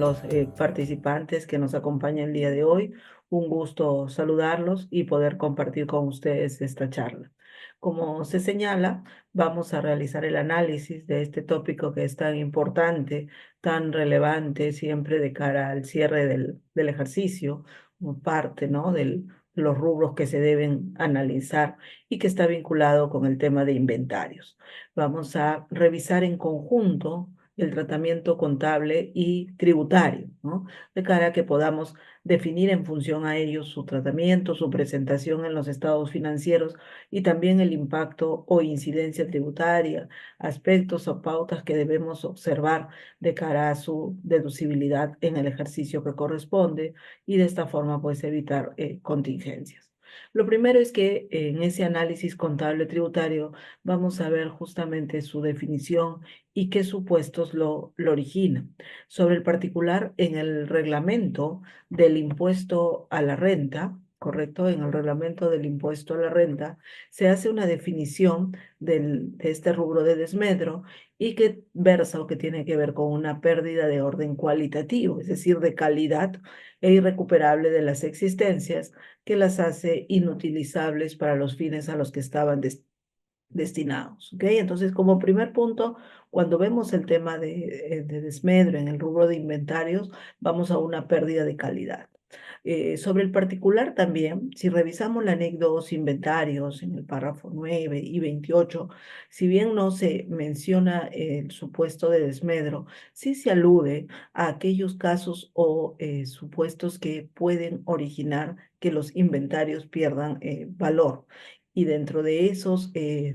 los participantes que nos acompañan el día de hoy. Un gusto saludarlos y poder compartir con ustedes esta charla. Como se señala, vamos a realizar el análisis de este tópico que es tan importante, tan relevante siempre de cara al cierre del ejercicio, como parte, ¿no?, de los rubros que se deben analizar y que está vinculado con el tema de inventarios. Vamos a revisar en conjunto el tratamiento contable y tributario, ¿no?, de cara a que podamos definir en función a ellos su tratamiento, su presentación en los estados financieros y también el impacto o incidencia tributaria, aspectos o pautas que debemos observar de cara a su deducibilidad en el ejercicio que corresponde y de esta forma pues evitar contingencias. Lo primero es que en ese análisis contable tributario vamos a ver justamente su definición y qué supuestos lo originan. Sobre el particular, en el reglamento del impuesto a la renta, ¿correcto? En el reglamento del impuesto a la renta se hace una definición de este rubro de desmedro y que versa o que tiene que ver con una pérdida de orden cualitativo, es decir, de calidad e irrecuperable de las existencias que las hace inutilizables para los fines a los que estaban destinados, ¿ok? Entonces, como primer punto, cuando vemos el tema de desmedro en el rubro de inventarios, vamos a una pérdida de calidad. Sobre el particular también, si revisamos la ANEC 2 inventarios en el párrafo 9 y 28, si bien no se menciona el supuesto de desmedro, sí se alude a aquellos casos o supuestos que pueden originar que los inventarios pierdan valor. Y dentro de esos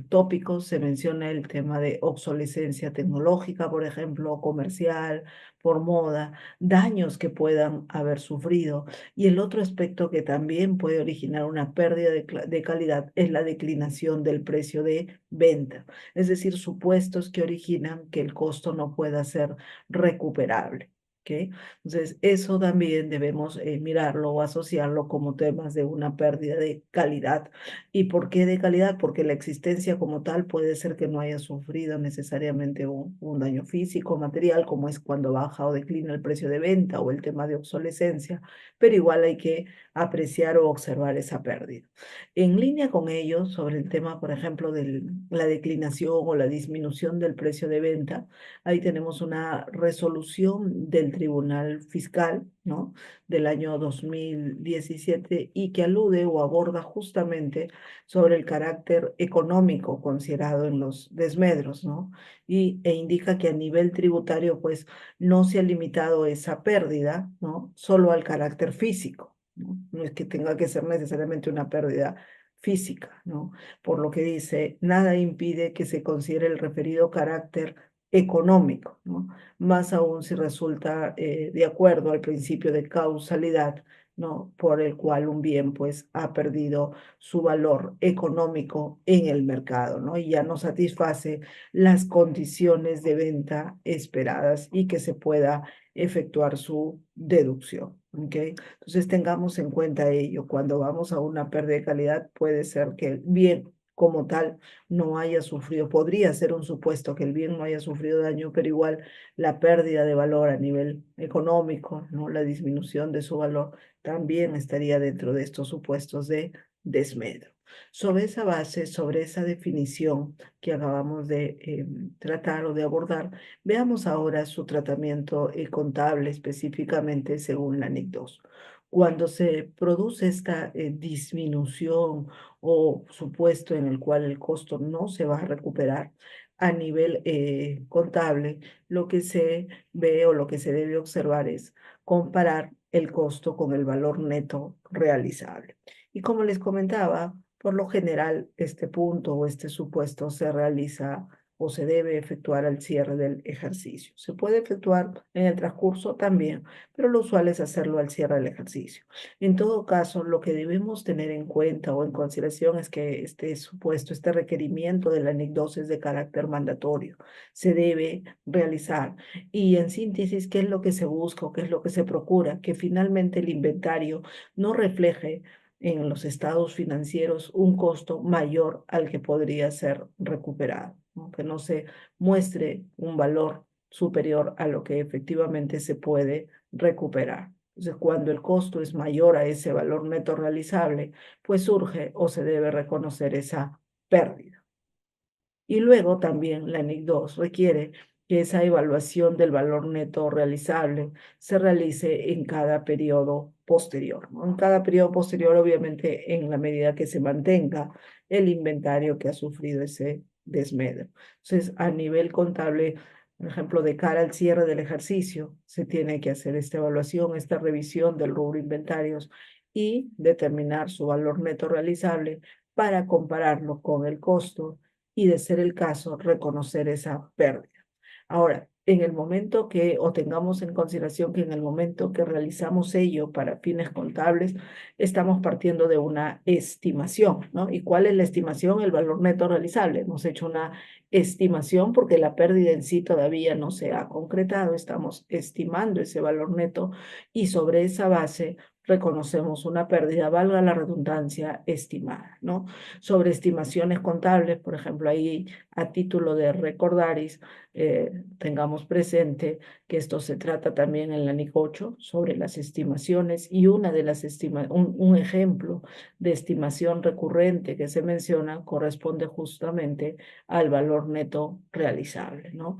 tópicos se menciona el tema de obsolescencia tecnológica, por ejemplo, comercial, por moda, daños que puedan haber sufrido. Y el otro aspecto que también puede originar una pérdida de calidad es la declinación del precio de venta, es decir, supuestos que originan que el costo no pueda ser recuperable. ¿Ok? Entonces, eso también debemos mirarlo o asociarlo como temas de una pérdida de calidad. ¿Y por qué de calidad? Porque la existencia como tal puede ser que no haya sufrido necesariamente un daño físico, material, como es cuando baja o declina el precio de venta o el tema de obsolescencia, pero igual hay que apreciar o observar esa pérdida. En línea con ello, sobre el tema, por ejemplo, de la declinación o la disminución del precio de venta, ahí tenemos una resolución del Tribunal Fiscal, ¿no?, del año 2017 y que alude o aborda justamente sobre el carácter económico considerado en los desmedros, ¿no? E indica que a nivel tributario, pues, no se ha limitado esa pérdida, ¿no?, solo al carácter físico, ¿no? No es que tenga que ser necesariamente una pérdida física, ¿no? Por lo que dice, nada impide que se considere el referido carácter económico, ¿no? Más aún si resulta de acuerdo al principio de causalidad, ¿no?, por el cual un bien pues ha perdido su valor económico en el mercado, ¿no?, y ya no satisface las condiciones de venta esperadas y que se pueda efectuar su deducción, ¿ok? Entonces tengamos en cuenta ello. Cuando vamos a una pérdida de calidad, puede ser que el bien como tal no haya sufrido, podría ser un supuesto que el bien no haya sufrido daño, pero igual la pérdida de valor a nivel económico, ¿no?, la disminución de su valor también estaría dentro de estos supuestos de desmedro. Sobre esa base, sobre esa definición que acabamos de tratar o de abordar, veamos ahora su tratamiento contable específicamente según la ANEC 2. Cuando se produce esta disminución o supuesto en el cual el costo no se va a recuperar a nivel contable, lo que se ve o lo que se debe observar es comparar el costo con el valor neto realizable. Y como les comentaba, por lo general este punto o este supuesto se realiza o se debe efectuar al cierre del ejercicio. Se puede efectuar en el transcurso también, pero lo usual es hacerlo al cierre del ejercicio. En todo caso, lo que debemos tener en cuenta o en consideración es que este supuesto, este requerimiento de la ANEC 2 es de carácter mandatorio. Se debe realizar. Y en síntesis, ¿qué es lo que se busca o qué es lo que se procura? Que finalmente el inventario no refleje en los estados financieros un costo mayor al que podría ser recuperado, ¿no?, que no se muestre un valor superior a lo que efectivamente se puede recuperar. Entonces, cuando el costo es mayor a ese valor neto realizable, pues surge o se debe reconocer esa pérdida. Y luego también la NIC 2 requiere que esa evaluación del valor neto realizable se realice en cada periodo posterior, ¿no? En cada periodo posterior, obviamente, en la medida que se mantenga el inventario que ha sufrido ese desmedro. Entonces, a nivel contable, por ejemplo, de cara al cierre del ejercicio, se tiene que hacer esta evaluación, esta revisión del rubro inventarios y determinar su valor neto realizable para compararlo con el costo y, de ser el caso, reconocer esa pérdida. Ahora, en el momento que, o tengamos en consideración que en el momento que realizamos ello para fines contables, estamos partiendo de una estimación, ¿no? ¿Y cuál es la estimación? El valor neto realizable. Hemos hecho una estimación porque la pérdida en sí todavía no se ha concretado, estamos estimando ese valor neto y sobre esa base reconocemos una pérdida, valga la redundancia, estimada, ¿no? Sobre estimaciones contables, por ejemplo, ahí a título de recordaris, tengamos presente que esto se trata también en la NIC 8 sobre las estimaciones, y una de las un ejemplo de estimación recurrente que se menciona corresponde justamente al valor neto realizable, ¿no?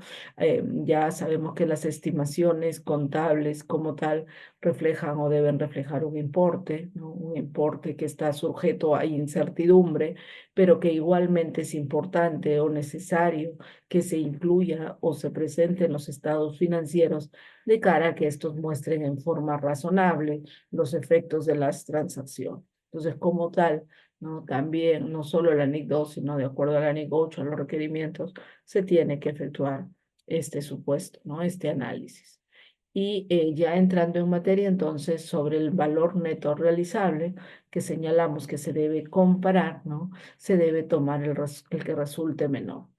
Ya sabemos que las estimaciones contables como tal reflejan o deben reflejar un importe, ¿no? Un importe que está sujeto a incertidumbre, pero que igualmente es importante o necesario que se incluya o se presente en los estados financieros de cara a que estos muestren en forma razonable los efectos de las transacciones. Entonces, como tal, ¿no? También, no solo la NIC 2, sino de acuerdo a la NIC 8, a los requerimientos, se tiene que efectuar este supuesto, ¿no? Este análisis. Y ya entrando en materia, entonces, sobre el valor neto realizable, que señalamos que se debe comparar, ¿no? Se debe tomar el que resulte menor.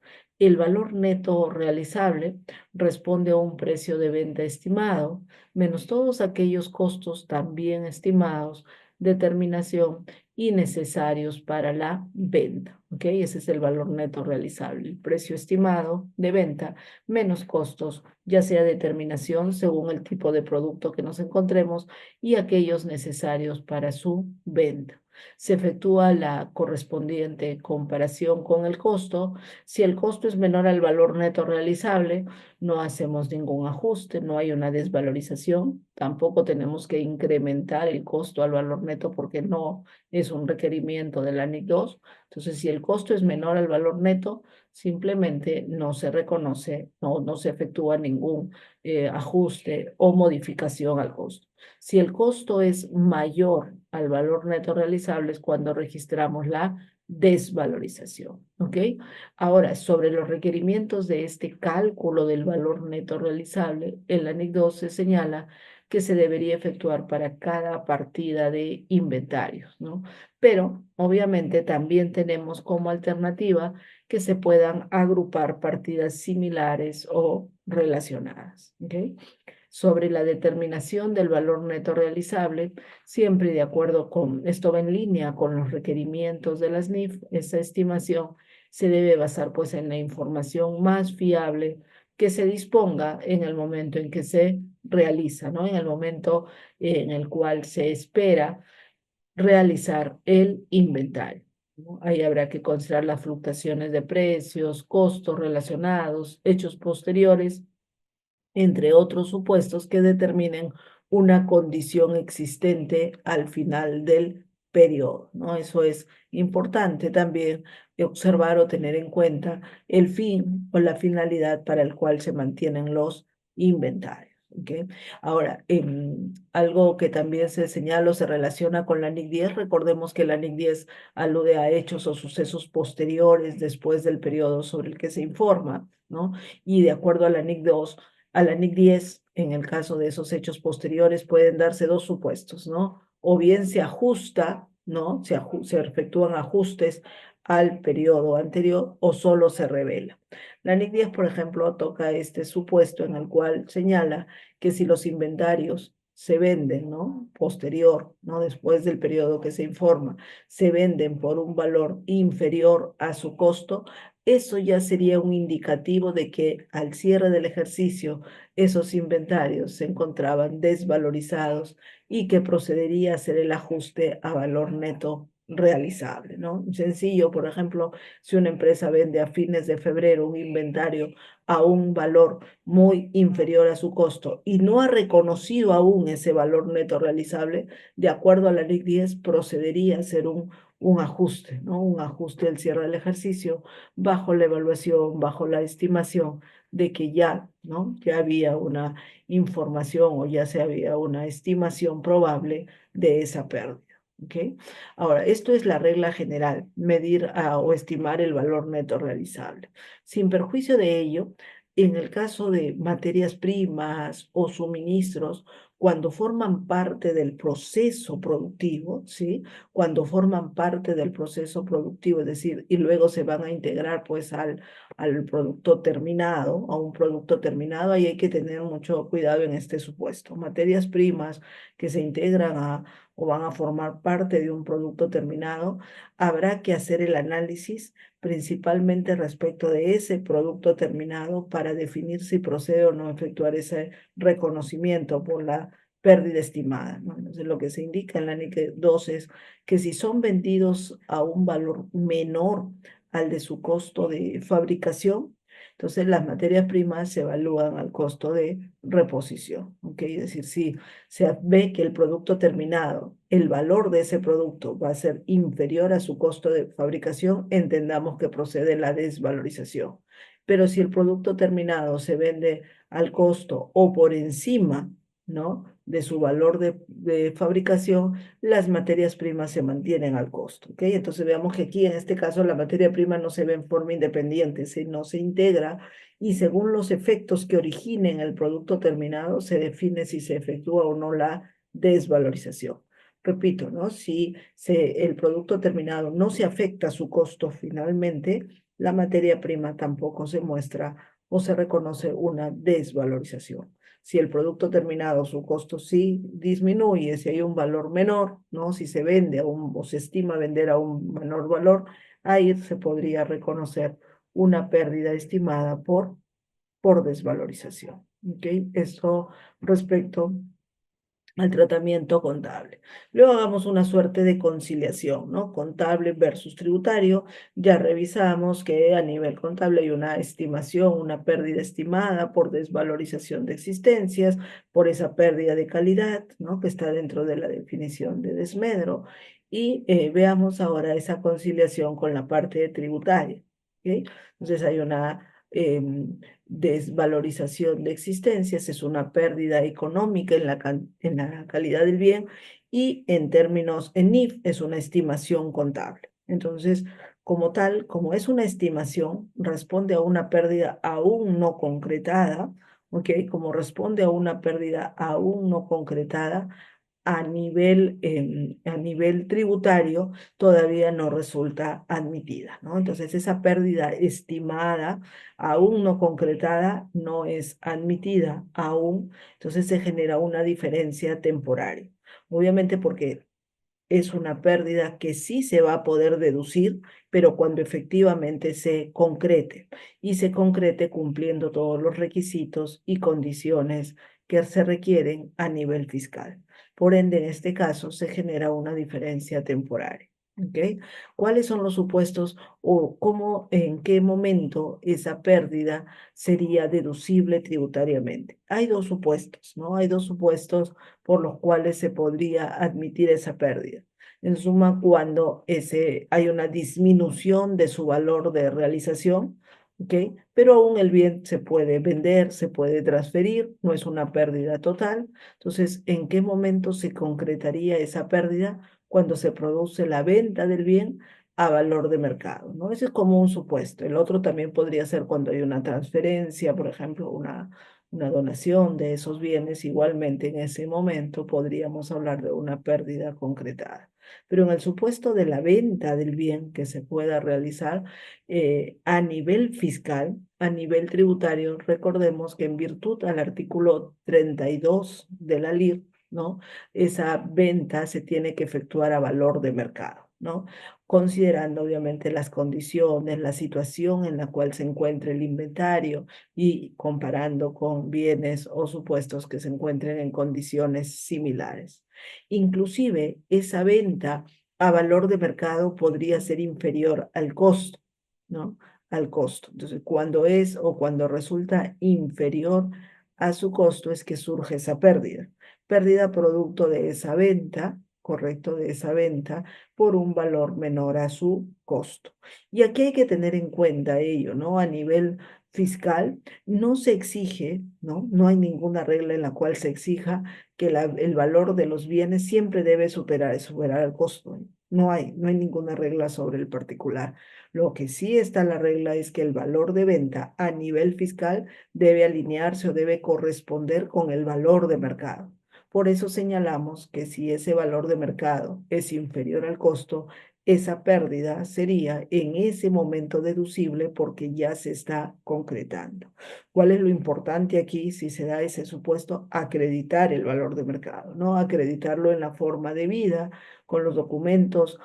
El valor neto realizable responde a un precio de venta estimado, menos todos aquellos costos también estimados, determinación y necesarios para la venta. ¿Ok? Ese es el valor neto realizable, el precio estimado de venta menos costos, ya sea determinación según el tipo de producto que nos encontremos y aquellos necesarios para su venta. Se efectúa la correspondiente comparación con el costo. Si el costo es menor al valor neto realizable, no hacemos ningún ajuste, no hay una desvalorización, tampoco tenemos que incrementar el costo al valor neto porque no es un requerimiento de la NIC 2. Entonces, si el costo es menor al valor neto, simplemente no se reconoce, no se efectúa ningún ajuste o modificación al costo. Si el costo es mayor al valor neto realizable es cuando registramos la desvalorización, ¿ok? Ahora, sobre los requerimientos de este cálculo del valor neto realizable, en la NIC 2 se señala que se debería efectuar para cada partida de inventarios, ¿no? Pero, obviamente, también tenemos como alternativa que se puedan agrupar partidas similares o relacionadas, ¿ok? Sobre la determinación del valor neto realizable, siempre de acuerdo con, esto va en línea con los requerimientos de las NIF, esa estimación se debe basar pues en la información más fiable que se disponga en el momento en que se realiza, ¿no? En el momento en el cual se espera realizar el inventario, ¿no? Ahí habrá que considerar las fluctuaciones de precios, costos relacionados, hechos posteriores, entre otros supuestos que determinen una condición existente al final del periodo, ¿no? Eso es importante también observar o tener en cuenta el fin o la finalidad para el cual se mantienen los inventarios. ¿Okay? Ahora, algo que también se señala o se relaciona con la NIC 10, recordemos que la NIC 10 alude a hechos o sucesos posteriores después del periodo sobre el que se informa, ¿no? Y de acuerdo a la NIC 2, a la NIC 10, en el caso de esos hechos posteriores, pueden darse dos supuestos, ¿no? O bien se ajusta, ¿no? Se efectúan ajustes al periodo anterior o solo se revela. La NIC 10, por ejemplo, toca este supuesto en el cual señala que si los inventarios se venden, ¿no? Posterior, ¿no? Después del periodo que se informa, se venden por un valor inferior a su costo, eso ya sería un indicativo de que al cierre del ejercicio esos inventarios se encontraban desvalorizados y que procedería a hacer el ajuste a valor neto realizable, ¿no? Sencillo, por ejemplo, si una empresa vende a fines de febrero un inventario a un valor muy inferior a su costo y no ha reconocido aún ese valor neto realizable, de acuerdo a la LIC 10, procedería a hacer un ajuste, ¿no? Un ajuste al cierre del ejercicio bajo la evaluación, bajo la estimación de que ya, ¿no? Ya había una información o ya se había una estimación probable de esa pérdida. ¿Ok? Ahora, esto es la regla general, medir o estimar el valor neto realizable. Sin perjuicio de ello, en el caso de materias primas o suministros, cuando forman parte del proceso productivo, ¿sí? Cuando forman parte del proceso productivo, es decir, y luego se van a integrar pues al producto terminado, a un producto terminado, ahí hay que tener mucho cuidado en este supuesto. Materias primas que se integran o van a formar parte de un producto terminado, habrá que hacer el análisis principalmente respecto de ese producto terminado para definir si procede o no efectuar ese reconocimiento por la pérdida estimada, ¿no? Entonces, lo que se indica en la NIC 2 es que si son vendidos a un valor menor al de su costo de fabricación, entonces las materias primas se evalúan al costo de reposición, ¿ok? Es decir, si se ve que el producto terminado, el valor de ese producto va a ser inferior a su costo de fabricación, entendamos que procede la desvalorización. Pero si el producto terminado se vende al costo o por encima, ¿no? De su valor de fabricación, las materias primas se mantienen al costo, ¿ok? Entonces veamos que aquí en este caso la materia prima no se ve en forma independiente, sino se integra y según los efectos que originen el producto terminado se define si se efectúa o no la desvalorización. Repito, ¿no? Si el producto terminado no se afecta a su costo finalmente, la materia prima tampoco se muestra o se reconoce una desvalorización. Si el producto terminado, su costo sí disminuye, si hay un valor menor, ¿no? Si se vende o se estima vender a un menor valor, ahí se podría reconocer una pérdida estimada por desvalorización. ¿Ok? Eso respecto al tratamiento contable. Luego hagamos una suerte de conciliación, ¿no? Contable versus tributario. Ya revisamos que a nivel contable hay una estimación, una pérdida estimada por desvalorización de existencias, por esa pérdida de calidad, ¿no? Que está dentro de la definición de desmedro. Y veamos ahora esa conciliación con la parte tributaria. ¿Ok? Entonces hay una desvalorización de existencias, es una pérdida económica en la calidad del bien y en términos en NIF es una estimación contable. Entonces, como tal, como es una estimación, responde a una pérdida aún no concretada, ¿ok? Como responde a una pérdida aún no concretada, a nivel tributario todavía no resulta admitida, ¿no? Entonces, esa pérdida estimada, aún no concretada, no es admitida aún, entonces se genera una diferencia temporaria. Obviamente porque es una pérdida que sí se va a poder deducir, pero cuando efectivamente se concrete y se concrete cumpliendo todos los requisitos y condiciones que se requieren a nivel fiscal. Por ende, en este caso se genera una diferencia temporaria. ¿Ok? ¿Cuáles son los supuestos o cómo, en qué momento esa pérdida sería deducible tributariamente? Hay dos supuestos, ¿no? Hay dos supuestos por los cuales se podría admitir esa pérdida. En suma, cuando hay una disminución de su valor de realización, ¿ok? Pero aún el bien se puede vender, se puede transferir, no es una pérdida total. Entonces, ¿en qué momento se concretaría esa pérdida? Cuando se produce la venta del bien a valor de mercado, ¿no? Ese es como un supuesto. El otro también podría ser cuando hay una transferencia, por ejemplo, una donación de esos bienes, igualmente en ese momento podríamos hablar de una pérdida concretada. Pero en el supuesto de la venta del bien que se pueda realizar a nivel fiscal, a nivel tributario, recordemos que en virtud al artículo 32 de la LIR, ¿no? Esa venta se tiene que efectuar a valor de mercado, ¿no? Considerando obviamente las condiciones, la situación en la cual se encuentra el inventario y comparando con bienes o supuestos que se encuentren en condiciones similares. Inclusive esa venta a valor de mercado podría ser inferior al costo, ¿no? Al costo. Entonces, cuando es o cuando resulta inferior a su costo es que surge esa pérdida. Pérdida producto de esa venta, correcto, de esa venta por un valor menor a su costo. Y aquí hay que tener en cuenta ello, ¿no? A nivel fiscal no se exige, ¿no? No hay ninguna regla en la cual se exija que el valor de los bienes siempre debe superar el costo. No hay ninguna regla sobre el particular. Lo que sí está la regla es que el valor de venta a nivel fiscal debe alinearse o debe corresponder con el valor de mercado. Por eso señalamos que si ese valor de mercado es inferior al costo, esa pérdida sería en ese momento deducible porque ya se está concretando. ¿Cuál es lo importante aquí si se da ese supuesto? Acreditar el valor de mercado, ¿no? Acreditarlo en la forma debida, con los documentos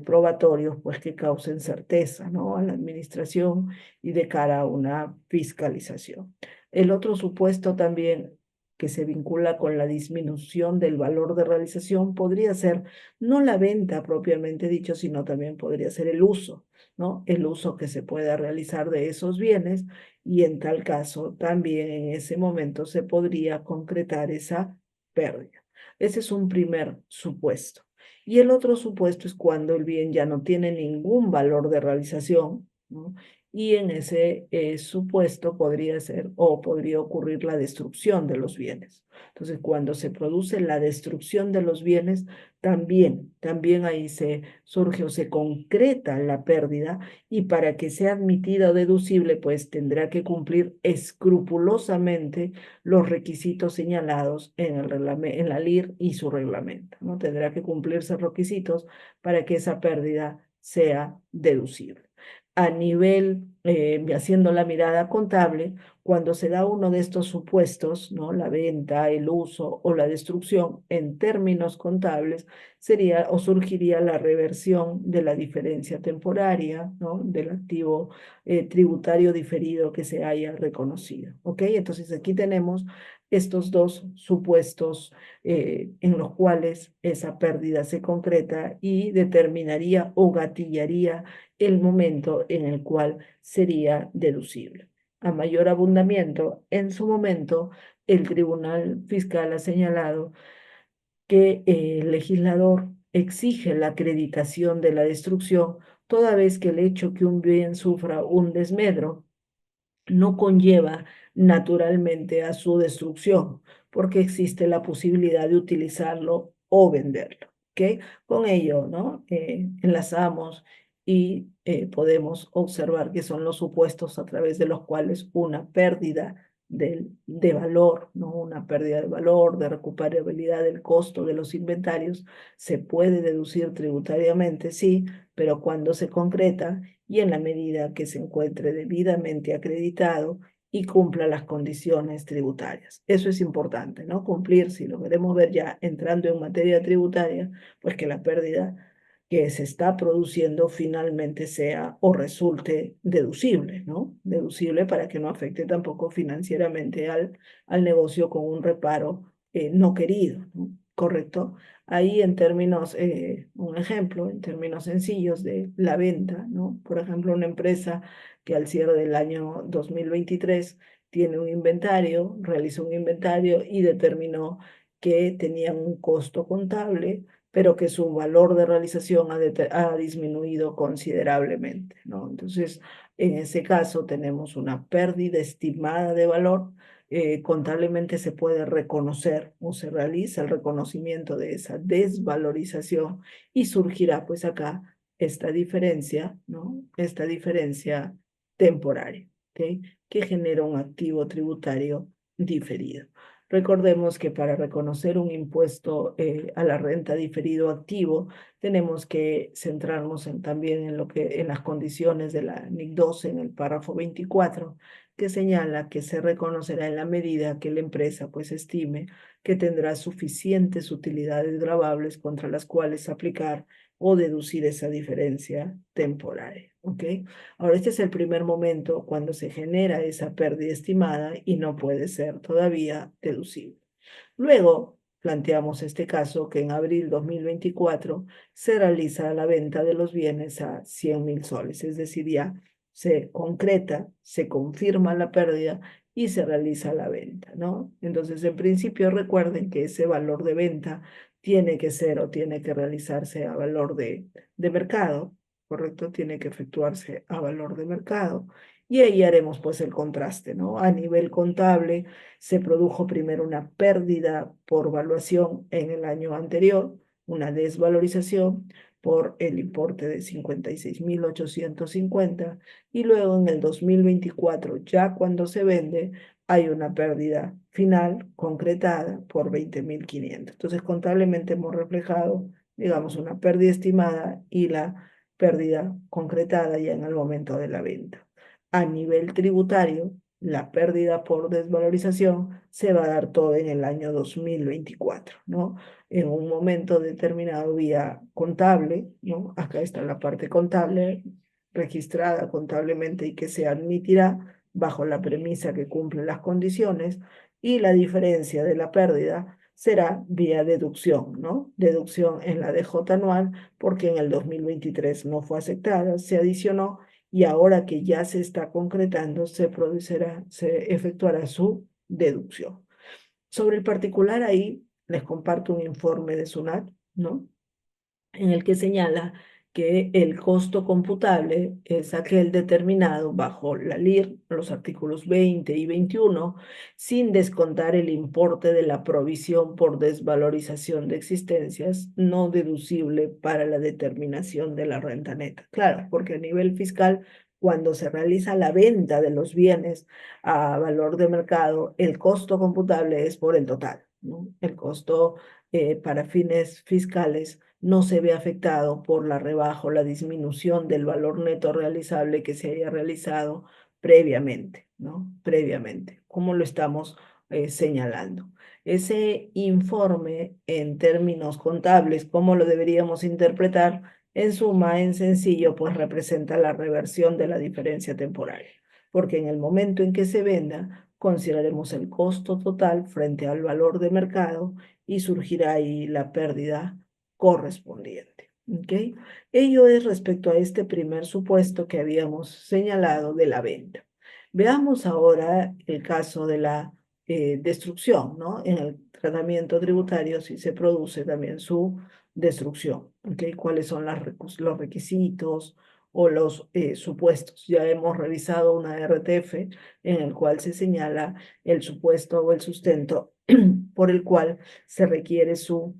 probatorios, pues que causen certeza, ¿no? A la administración y de cara a una fiscalización. El otro supuesto también que se vincula con la disminución del valor de realización podría ser no la venta propiamente dicho, sino también podría ser el uso, ¿no? El uso que se pueda realizar de esos bienes y en tal caso también en ese momento se podría concretar esa pérdida. Ese es un primer supuesto. Y el otro supuesto es cuando el bien ya no tiene ningún valor de realización, ¿no? Y en ese supuesto podría ser o podría ocurrir la destrucción de los bienes. Entonces, cuando se produce la destrucción de los bienes, también ahí se surge o se concreta la pérdida y para que sea admitida o deducible, pues tendrá que cumplir escrupulosamente los requisitos señalados en la LIR y su reglamento, ¿no? Tendrá que cumplirse requisitos para que esa pérdida sea deducible. A nivel, haciendo la mirada contable, cuando se da uno de estos supuestos, ¿no? La venta, el uso o la destrucción, en términos contables, sería o surgiría la reversión de la diferencia temporaria, ¿no? Del activo tributario diferido que se haya reconocido. ¿Ok? Entonces aquí tenemos estos dos supuestos en los cuales esa pérdida se concreta y determinaría o gatillaría el momento en el cual sería deducible. A mayor abundamiento, en su momento, el Tribunal Fiscal ha señalado que el legislador exige la acreditación de la destrucción toda vez que el hecho que un bien sufra un desmedro no conlleva naturalmente a su destrucción, porque existe la posibilidad de utilizarlo o venderlo. ¿Ok? Con ello, ¿no? Enlazamos y podemos observar que son los supuestos a través de los cuales una pérdida de valor, ¿no? Una pérdida de valor, de recuperabilidad del costo de los inventarios, se puede deducir tributariamente, sí, pero cuando se concreta y en la medida que se encuentre debidamente acreditado y cumpla las condiciones tributarias. Eso es importante, ¿no? Cumplir, si lo queremos ver ya entrando en materia tributaria, pues que la pérdida que se está produciendo finalmente sea o resulte deducible, ¿no? Deducible para que no afecte tampoco financieramente al negocio con un reparo no querido, ¿no? ¿Correcto? Ahí en términos, un ejemplo, en términos sencillos de la venta, ¿no? Por ejemplo, una empresa que al cierre del año 2023 tiene un inventario, realizó un inventario y determinó que tenía un costo contable, pero que su valor de realización ha disminuido considerablemente, ¿no? Entonces, en ese caso tenemos una pérdida estimada de valor contablemente se puede reconocer o se realiza el reconocimiento de esa desvalorización y surgirá pues acá esta diferencia, ¿no? Esta diferencia temporaria, ¿ok? Que genera un activo tributario diferido. Recordemos que para reconocer un impuesto a la renta diferido activo, tenemos que centrarnos también en las condiciones de la NIC 12 en el párrafo 24, que señala que se reconocerá en la medida que la empresa pues estime que tendrá suficientes utilidades gravables contra las cuales aplicar o deducir esa diferencia temporal. ¿Ok? Ahora, este es el primer momento cuando se genera esa pérdida estimada y no puede ser todavía deducible. Luego, planteamos este caso que en abril 2024 se realiza la venta de los bienes a 100.000 soles, es decir, ya se concreta, se confirma la pérdida y se realiza la venta, ¿no? Entonces, en principio, recuerden que ese valor de venta tiene que ser o tiene que realizarse a valor de mercado, ¿correcto? Tiene que efectuarse a valor de mercado. Y ahí haremos pues el contraste, ¿no? A nivel contable se produjo primero una pérdida por valuación en el año anterior, una desvalorización por el importe de 56.850 y luego en el 2024, ya cuando se vende, hay una pérdida final concretada por 20.500. Entonces, contablemente hemos reflejado, digamos, una pérdida estimada y la pérdida concretada ya en el momento de la venta. A nivel tributario, la pérdida por desvalorización se va a dar todo en el año 2024, ¿no? En un momento determinado vía contable, ¿no? Acá está la parte contable registrada contablemente y que se admitirá bajo la premisa que cumple las condiciones y la diferencia de la pérdida será vía deducción, ¿no? Deducción en la DJ anual porque en el 2023 no fue aceptada, se adicionó y ahora que ya se está concretando, se efectuará su deducción. Sobre el particular, ahí les comparto un informe de SUNAT, ¿no? En el que señala que el costo computable es aquel determinado bajo la LIR, los artículos 20 y 21, sin descontar el importe de la provisión por desvalorización de existencias no deducible para la determinación de la renta neta. Claro, porque a nivel fiscal, cuando se realiza la venta de los bienes a valor de mercado, el costo computable es por el total, ¿no? El costo para fines fiscales no se ve afectado por la rebaja o la disminución del valor neto realizable que se haya realizado previamente, ¿no? Previamente, como lo estamos señalando. Ese informe en términos contables, ¿cómo lo deberíamos interpretar? En suma, en sencillo, pues representa la reversión de la diferencia temporal, porque en el momento en que se venda, consideraremos el costo total frente al valor de mercado y surgirá ahí la pérdida correspondiente. ¿Ok? Ello es respecto a este primer supuesto que habíamos señalado de la venta. Veamos ahora el caso de la destrucción, ¿no? En el tratamiento tributario si se produce también su destrucción. ¿Ok? ¿Cuáles son los requisitos o los supuestos? Ya hemos revisado una RTF en el cual se señala el supuesto o el sustento por el cual se requiere su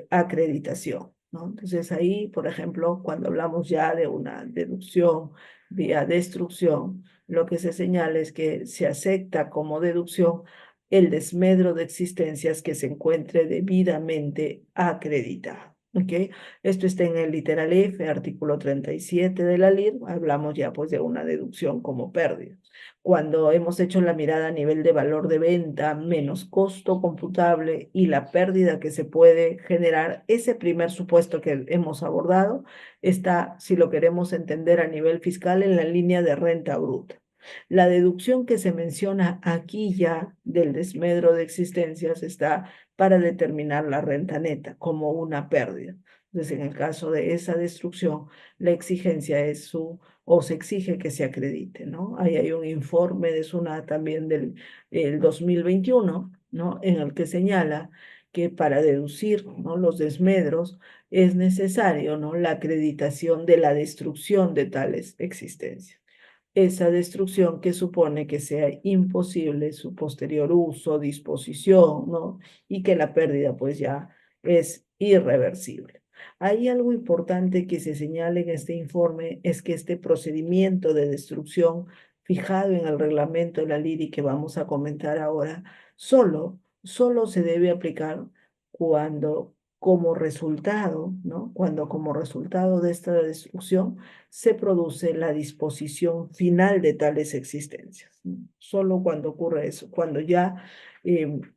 acreditación, ¿no? Entonces ahí, por ejemplo, cuando hablamos ya de una deducción vía destrucción, lo que se señala es que se acepta como deducción el desmedro de existencias que se encuentre debidamente acreditado. ¿Ok? Esto está en el literal F, artículo 37 de la LIR, hablamos ya pues de una deducción como pérdida. Cuando hemos hecho la mirada a nivel de valor de venta menos costo computable y la pérdida que se puede generar, ese primer supuesto que hemos abordado está, si lo queremos entender a nivel fiscal, en la línea de renta bruta. La deducción que se menciona aquí ya del desmedro de existencias está para determinar la renta neta como una pérdida. Entonces, en el caso de esa destrucción, la exigencia es o se exige que se acredite, ¿no? Ahí hay un informe de SUNAT también del 2021, ¿no? En el que señala que para deducir, ¿no?, los desmedros es necesario, ¿no?, la acreditación de la destrucción de tales existencias. Esa destrucción que supone que sea imposible su posterior uso, disposición, ¿no? Y que la pérdida pues ya es irreversible. Hay algo importante que se señala en este informe, es que este procedimiento de destrucción fijado en el reglamento de la LIRI que vamos a comentar ahora, solo solo se debe aplicar cuando como resultado, ¿no? Cuando como resultado de esta destrucción se produce la disposición final de tales existencias, ¿no? Solo cuando ocurre eso, cuando ya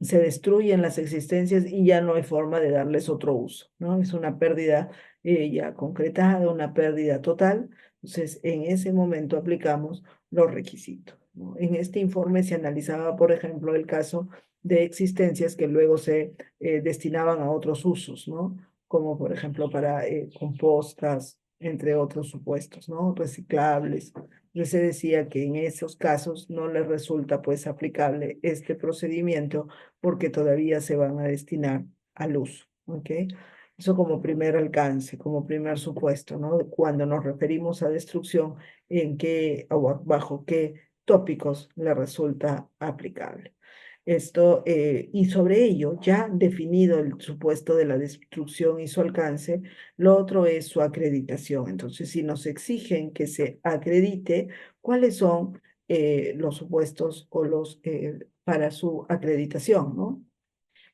se destruyen las existencias y ya no hay forma de darles otro uso, ¿no? Es una pérdida ya concretada, una pérdida total. Entonces, en ese momento aplicamos los requisitos, ¿no? En este informe se analizaba, por ejemplo, el caso de existencias que luego se destinaban a otros usos, ¿no? Como por ejemplo para compostas, entre otros supuestos, ¿no? Reciclables. Entonces se decía que en esos casos no les resulta pues aplicable este procedimiento porque todavía se van a destinar al uso, ¿ok? Eso como primer alcance, como primer supuesto, ¿no? Cuando nos referimos a destrucción, en qué o bajo qué tópicos le resulta aplicable. Esto, y sobre ello, ya definido el supuesto de la destrucción y su alcance, lo otro es su acreditación. Entonces, si nos exigen que se acredite, ¿cuáles son los supuestos o los para su acreditación, ¿no?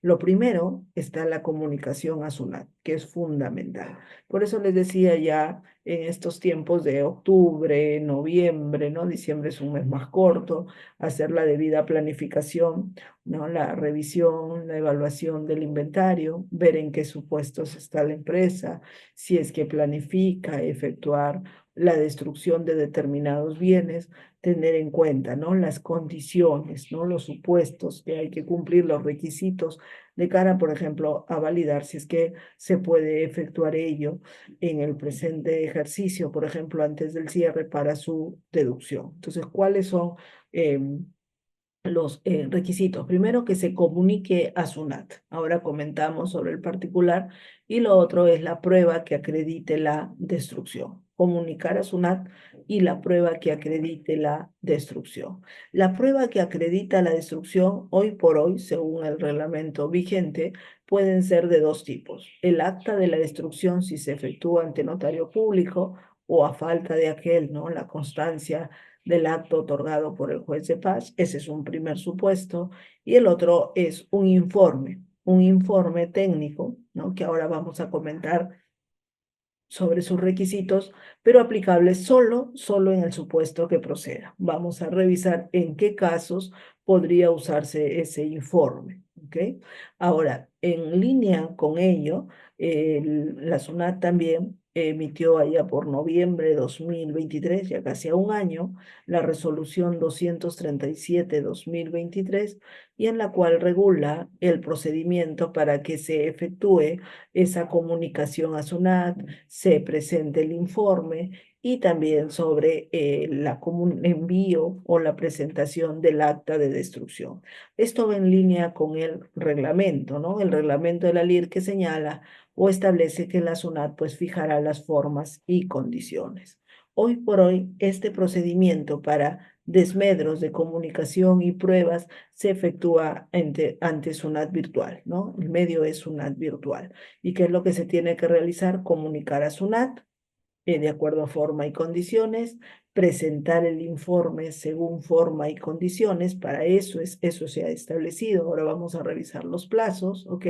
Lo primero está la comunicación a SUNAT, que es fundamental. Por eso les decía ya en estos tiempos de octubre, noviembre, ¿no? Diciembre es un mes más corto, hacer la debida planificación, ¿no? La revisión, la evaluación del inventario, ver en qué supuestos está la empresa, si es que planifica efectuar la destrucción de determinados bienes, tener en cuenta, ¿no? Las condiciones, ¿no? Los supuestos que hay que cumplir, los requisitos de cara, por ejemplo, a validar si es que se puede efectuar ello en el presente ejercicio, por ejemplo, antes del cierre para su deducción. Entonces, ¿cuáles son los requisitos? Primero, que se comunique a SUNAT. Ahora comentamos sobre el particular. Y lo otro es la prueba que acredite la destrucción. Comunicar a SUNAT y la prueba que acredite la destrucción. La prueba que acredita la destrucción, hoy por hoy, según el reglamento vigente, pueden ser de dos tipos. El acta de la destrucción, si se efectúa ante notario público o a falta de aquel, ¿no? La constancia del acto otorgado por el juez de paz. Ese es un primer supuesto. Y el otro es un informe técnico, ¿no? Que ahora vamos a comentar sobre sus requisitos, pero aplicables solo en el supuesto que proceda. Vamos a revisar en qué casos podría usarse ese informe, ¿ok? Ahora, en línea con ello, la SUNAT también emitió allá por noviembre de 2023, ya casi a un año, la resolución 237-2023, y en la cual regula el procedimiento para que se efectúe esa comunicación a SUNAT, se presente el informe y también sobre el envío o la presentación del acta de destrucción. Esto va en línea con el reglamento, ¿no? El reglamento de la LIR que señala o establece que la SUNAT pues fijará las formas y condiciones. Hoy por hoy, este procedimiento para desmedros de comunicación y pruebas se efectúa ante SUNAT virtual, ¿no? El medio es SUNAT virtual. ¿Y qué es lo que se tiene que realizar? Comunicar a SUNAT de acuerdo a forma y condiciones, presentar el informe según forma y condiciones. Para eso se ha establecido. Ahora vamos a revisar los plazos, ¿ok?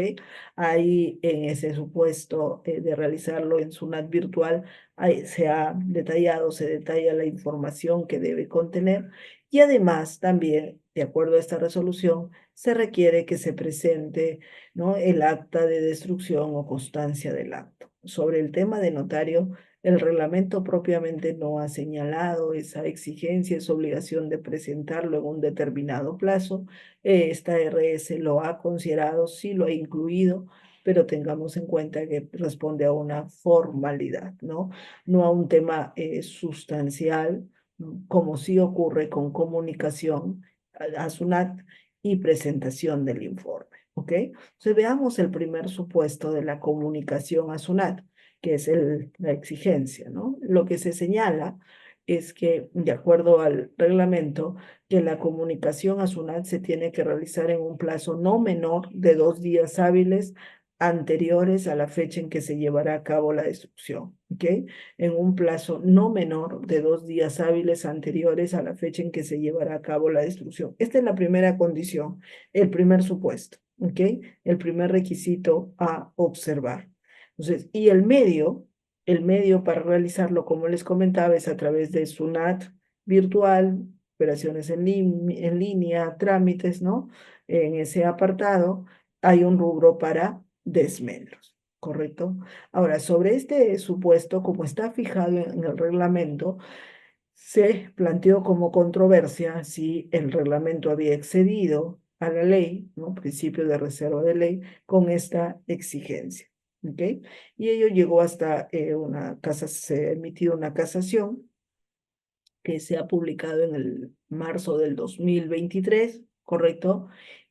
Ahí en ese supuesto de realizarlo en SUNAT virtual, ahí se detalla la información que debe contener y además también, de acuerdo a esta resolución, se requiere que se presente, ¿no? El acta de destrucción o constancia del acto. Sobre el tema de notario, el reglamento propiamente no ha señalado esa exigencia, esa obligación de presentarlo en un determinado plazo. Esta RS lo ha considerado, sí lo ha incluido, pero tengamos en cuenta que responde a una formalidad, ¿no? No a un tema sustancial, ¿no? Como sí ocurre con comunicación a SUNAT y presentación del informe, ¿ok? Entonces veamos el primer supuesto de la comunicación a SUNAT, que es la exigencia, ¿no? Lo que se señala es que, de acuerdo al reglamento, que la comunicación a SUNAT se tiene que realizar en un plazo no menor de 2 días hábiles anteriores a la fecha en que se llevará a cabo la destrucción, ¿ok? En un plazo no menor de 2 días hábiles anteriores a la fecha en que se llevará a cabo la destrucción. Esta es la primera condición, el primer supuesto. ¿ok? El primer requisito a observar. Entonces, y el medio para realizarlo, como les comentaba, es a través de SUNAT virtual, operaciones en línea, trámites, ¿no? En ese apartado hay un rubro para desmembros, ¿correcto? Ahora, sobre este supuesto, como está fijado en el reglamento, se planteó como controversia si el reglamento había excedido a la ley, ¿no? Principio de reserva de ley, con esta exigencia. ¿Ok? Y ello llegó hasta se ha emitido una casación que se ha publicado en el marzo del 2023, ¿correcto?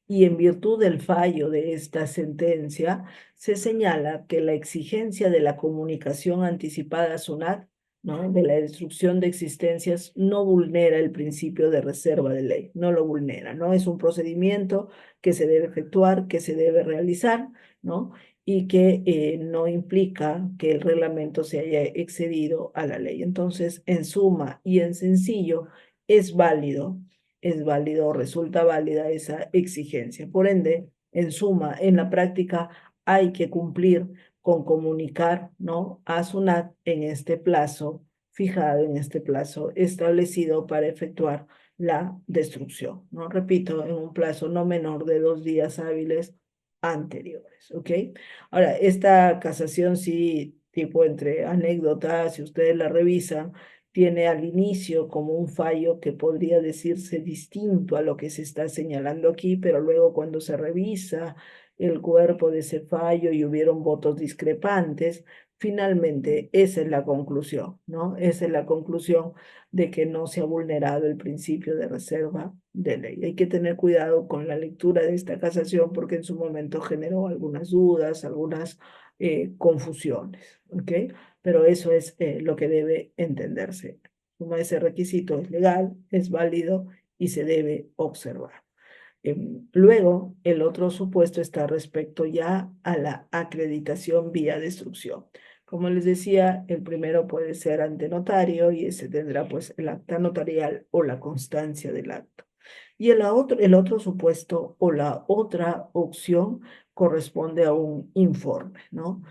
Y en virtud del fallo de esta sentencia, se señala que la exigencia de la comunicación anticipada a SUNAT, ¿no? De la destrucción de existencias, no vulnera el principio de reserva de ley, no lo vulnera, ¿no? Es un procedimiento que se debe efectuar, que se debe realizar, ¿no? Y que no implica que el reglamento se haya excedido a la ley. Entonces, en suma y en sencillo, es válido, resulta válida esa exigencia. Por ende, en suma, en la práctica hay que cumplir con comunicar, ¿no? A SUNAT en este plazo fijado, en este plazo establecido para efectuar la destrucción, ¿no? Repito, en un plazo no menor de 2 días hábiles anteriores, ¿ok? Ahora, esta casación sí, tipo entre anécdotas, si ustedes la revisan, tiene al inicio como un fallo que podría decirse distinto a lo que se está señalando aquí, pero luego cuando se revisa el cuerpo de ese fallo y hubieron votos discrepantes, finalmente esa es la conclusión, ¿no? Esa es la conclusión de que no se ha vulnerado el principio de reserva de ley. Hay que tener cuidado con la lectura de esta casación porque en su momento generó algunas dudas, algunas confusiones, ¿ok? Pero eso es lo que debe entenderse. Como ese requisito es legal, es válido y se debe observar. Luego, el otro supuesto está respecto ya a la acreditación vía destrucción. Como les decía, el primero puede ser ante notario y ese tendrá pues el acta notarial o la constancia del acto. Y el otro supuesto o la otra opción corresponde a un informe, ¿no?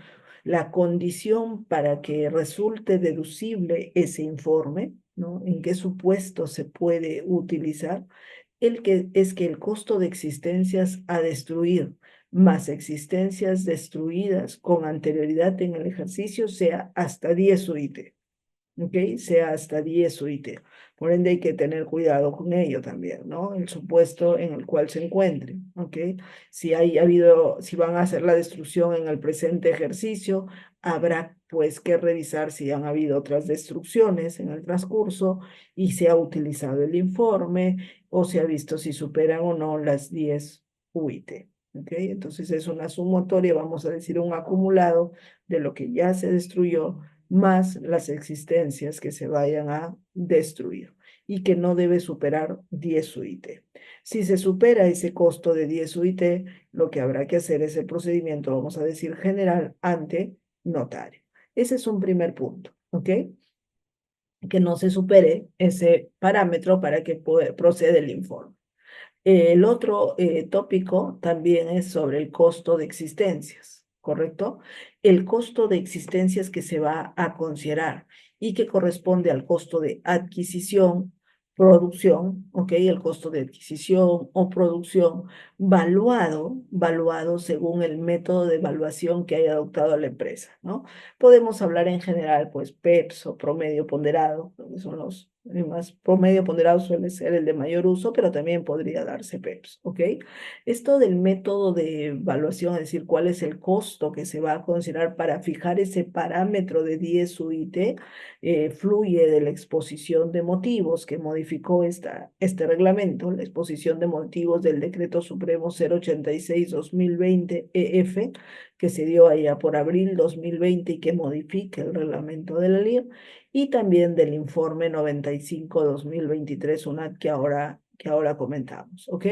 La condición para que resulte deducible ese informe, ¿no? ¿En qué supuesto se puede utilizar? Es que el costo de existencias a destruir más existencias destruidas con anterioridad en el ejercicio sea hasta 10 UIT. ¿Ok? Sea hasta 10 UIT. Por ende hay que tener cuidado con ello también, ¿no? El supuesto en el cual se encuentre, ¿ok? Si van a hacer la destrucción en el presente ejercicio, habrá pues que revisar si han habido otras destrucciones en el transcurso y se ha utilizado el informe o se ha visto si superan o no las 10 UIT. ¿Ok? Entonces es una sumatoria, vamos a decir un acumulado de lo que ya se destruyó más las existencias que se vayan a destruir y que no debe superar 10 UIT. Si se supera ese costo de 10 UIT, lo que habrá que hacer es el procedimiento, vamos a decir, general ante notario. Ese es un primer punto, ¿ok? Que no se supere ese parámetro para que proceda el informe. El otro tópico también es sobre el costo de existencias, ¿correcto? El costo de existencias que se va a considerar y que corresponde al costo de adquisición, producción, ¿ok? El costo de adquisición o producción valuado según el método de evaluación que haya adoptado la empresa, ¿no? Podemos hablar en general, pues, PEPS o promedio ponderado, que son los más promedio ponderado suele ser el de mayor uso, pero también podría darse PEPS, ¿ok? Esto del método de evaluación, es decir, cuál es el costo que se va a considerar para fijar ese parámetro de 10 UIT, fluye de la exposición de motivos que modificó este reglamento, la exposición de motivos del Decreto Supremo 086-2020 EF, que se dio allá por abril 2020 y que modifica el reglamento de la LIR, y también del informe 95-2023 UNAT que ahora comentamos, ¿ok?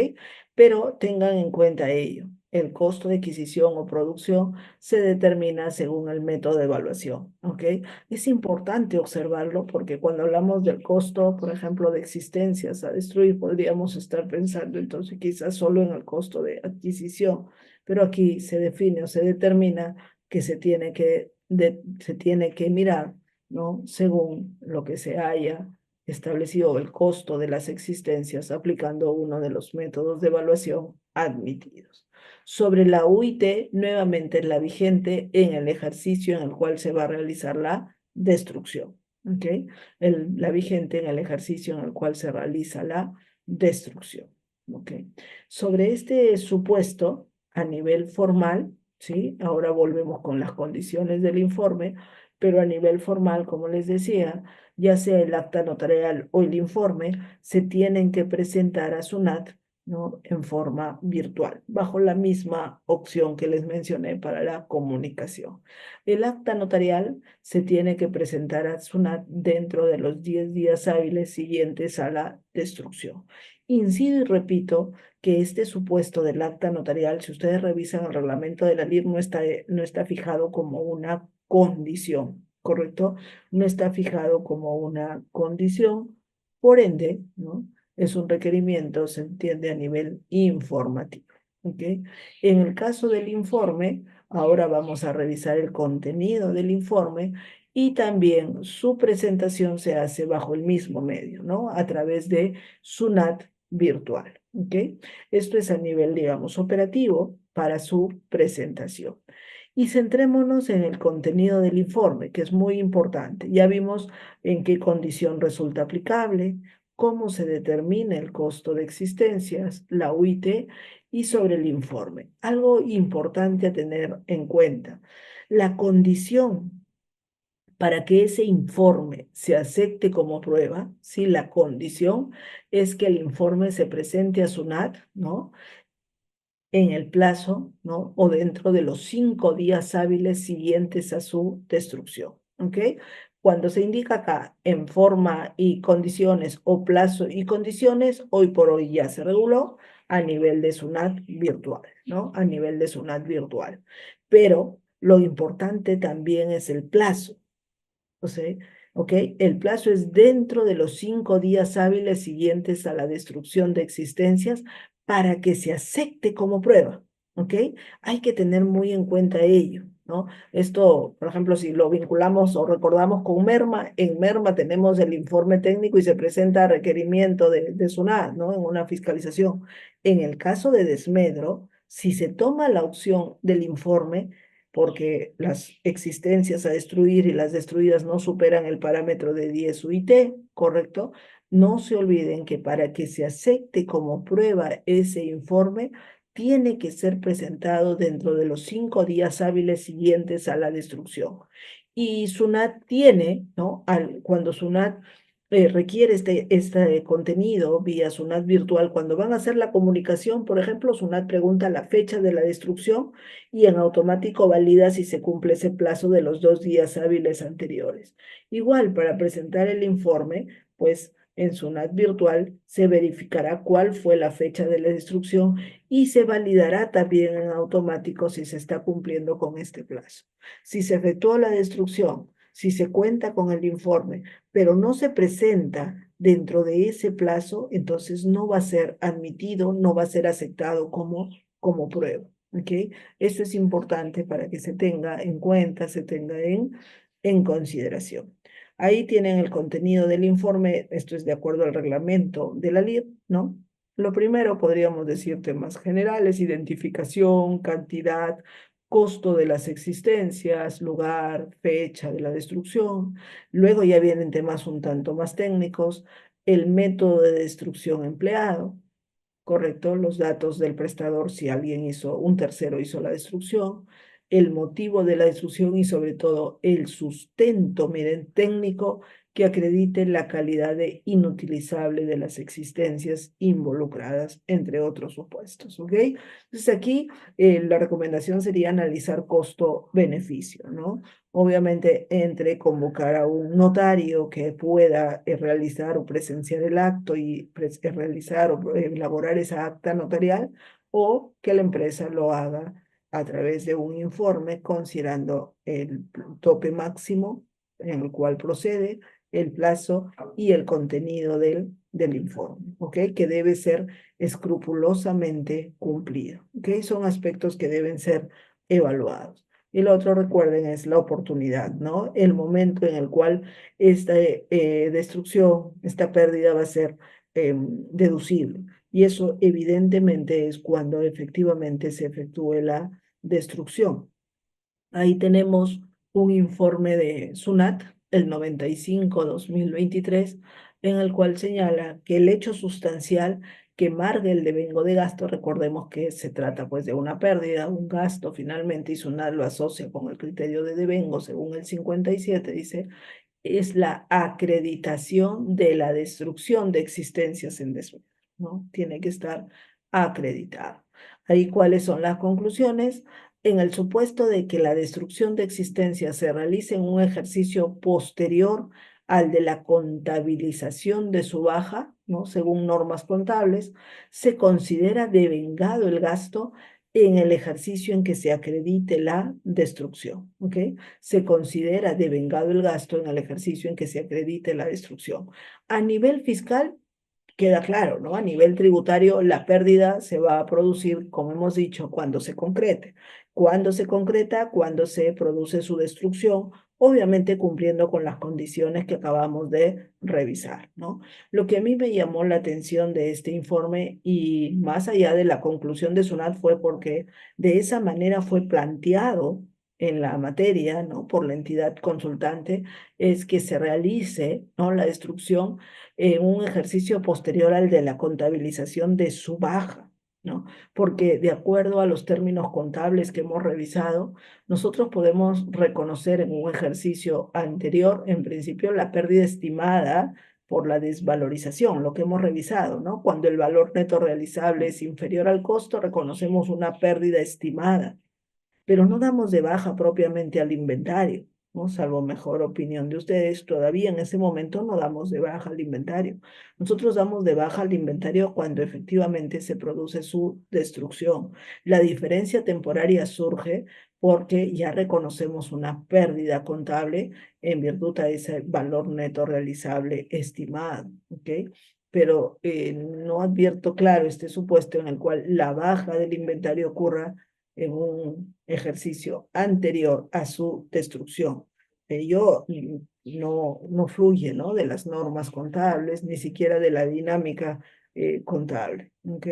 Pero tengan en cuenta ello. el costo de adquisición o producción se determina según el método de evaluación, ¿ok? Es importante observarlo porque cuando hablamos del costo, por ejemplo, de existencias a destruir, podríamos estar pensando entonces quizás solo en el costo de adquisición, pero aquí se define o se determina que se tiene que mirar, ¿no? Según lo que se haya establecido el costo de las existencias aplicando uno de los métodos de evaluación admitidos. Sobre la UIT, nuevamente es la vigente en el ejercicio en el cual se va a realizar la destrucción. ¿Ok? La vigente en el ejercicio en el cual se realiza la destrucción. ¿Ok? Sobre este supuesto, a nivel formal, ¿sí? Ahora volvemos con las condiciones del informe, pero a nivel formal, como les decía, ya sea el acta notarial o el informe, se tienen que presentar a SUNAT, ¿no? En forma virtual, bajo la misma opción que les mencioné para la comunicación. El acta notarial se tiene que presentar a SUNAT dentro de los 10 días hábiles siguientes a la destrucción. Incido y repito que este supuesto del acta notarial, si ustedes revisan el reglamento de la LIR, no está fijado como una condición, ¿correcto? No está fijado como una condición, por ende, ¿no? Es un requerimiento, se entiende a nivel informativo, ¿ok? En el caso del informe, ahora vamos a revisar el contenido del informe y también su presentación se hace bajo el mismo medio, ¿no? A través de SUNAT virtual, ¿ok? Esto es a nivel, digamos, operativo para su presentación. Y centrémonos en el contenido del informe, que es muy importante. Ya vimos en qué condición resulta aplicable, cómo se determina el costo de existencias, la UIT, y sobre el informe. Algo importante a tener en cuenta, la condición para que ese informe se acepte como prueba, ¿sí? La condición es que el informe se presente a SUNAT, ¿no? En el plazo, ¿no? O dentro de los 5 días hábiles siguientes a su destrucción, ¿ok? Cuando se indica acá en forma y condiciones o plazo y condiciones, hoy por hoy ya se reguló a nivel de SUNAT virtual, ¿no? A nivel de SUNAT virtual. Pero lo importante también es el plazo, o sea, ¿ok? El plazo es dentro de los 5 días hábiles siguientes a la destrucción de existencias para que se acepte como prueba, ¿ok? Hay que tener muy en cuenta ello, ¿no? Esto, por ejemplo, si lo vinculamos o recordamos con MERMA, en MERMA tenemos el informe técnico y se presenta requerimiento de SUNAT, ¿no? En una fiscalización. En el caso de desmedro, si se toma la opción del informe, porque las existencias a destruir y las destruidas no superan el parámetro de 10 UIT, ¿correcto? No se olviden que para que se acepte como prueba ese informe, tiene que ser presentado dentro de los 5 días hábiles siguientes a la destrucción. Y SUNAT tiene, ¿no? Cuando SUNAT requiere este contenido vía SUNAT virtual, cuando van a hacer la comunicación, por ejemplo, SUNAT pregunta la fecha de la destrucción y en automático valida si se cumple ese plazo de los 2 días hábiles anteriores. Igual, para presentar el informe, pues en SUNAT virtual se verificará cuál fue la fecha de la destrucción y se validará también en automático si se está cumpliendo con este plazo. Si se efectuó la destrucción, si se cuenta con el informe, pero no se presenta dentro de ese plazo, entonces no va a ser admitido, no va a ser aceptado como prueba. ¿Ok? Eso es importante para que se tenga en cuenta, se tenga en consideración. Ahí tienen el contenido del informe, esto es de acuerdo al reglamento de la LIR, ¿no? Lo primero podríamos decir temas generales, identificación, cantidad, costo de las existencias, lugar, fecha de la destrucción. Luego ya vienen temas un tanto más técnicos, el método de destrucción empleado, correcto, los datos del prestador si un tercero hizo la destrucción, el motivo de la destrucción y sobre todo el sustento, miren, técnico que acredite la calidad de inutilizable de las existencias involucradas, entre otros supuestos, ¿ok? Entonces aquí la recomendación sería analizar costo-beneficio, ¿no? Obviamente entre convocar a un notario que pueda realizar o presenciar el acto y realizar o elaborar esa acta notarial, o que la empresa lo haga a través de un informe considerando el tope máximo en el cual procede, el plazo y el contenido del informe, ¿ok? Que debe ser escrupulosamente cumplido, ¿ok? Son aspectos que deben ser evaluados. Y lo otro, recuerden, es la oportunidad, ¿no? El momento en el cual esta destrucción, esta pérdida va a ser deducible. Y eso evidentemente es cuando efectivamente se efectúe la destrucción. Ahí tenemos un informe de SUNAT, el 95-2023, en el cual señala que el hecho sustancial que marca el devengo de gasto, recordemos que se trata pues de una pérdida, un gasto finalmente, y SUNAT lo asocia con el criterio de devengo según el 57, dice, es la acreditación de la destrucción de existencias en desmedro, ¿no? Tiene que estar acreditado. Ahí, ¿cuáles son las conclusiones? En el supuesto de que la destrucción de existencias se realice en un ejercicio posterior al de la contabilización de su baja, ¿no? Según normas contables, se considera devengado el gasto en el ejercicio en que se acredite la destrucción, ¿ok? Se considera devengado el gasto en el ejercicio en que se acredite la destrucción. A nivel fiscal, queda claro, ¿no? A nivel tributario, la pérdida se va a producir, como hemos dicho, cuando se concrete. Cuando se concreta, cuando se produce su destrucción, obviamente cumpliendo con las condiciones que acabamos de revisar, ¿no? Lo que a mí me llamó la atención de este informe y más allá de la conclusión de SUNAT fue porque de esa manera fue planteado en la materia, ¿no? Por la entidad consultante, es que se realice, ¿no? La destrucción un ejercicio posterior al de la contabilización de su baja, ¿no? Porque de acuerdo a los términos contables que hemos revisado, nosotros podemos reconocer en un ejercicio anterior, en principio, la pérdida estimada por la desvalorización, lo que hemos revisado, ¿no? Cuando el valor neto realizable es inferior al costo, reconocemos una pérdida estimada, pero no damos de baja propiamente al inventario, ¿no? Salvo mejor opinión de ustedes, todavía en ese momento no damos de baja al inventario. Nosotros damos de baja al inventario cuando efectivamente se produce su destrucción. La diferencia temporaria surge porque ya reconocemos una pérdida contable en virtud a ese valor neto realizable estimado, ¿ok? Pero no advierto claro este supuesto en el cual la baja del inventario ocurra en un ejercicio anterior a su destrucción. Ello no fluye, ¿no? De las normas contables, ni siquiera de la dinámica contable, ¿ok?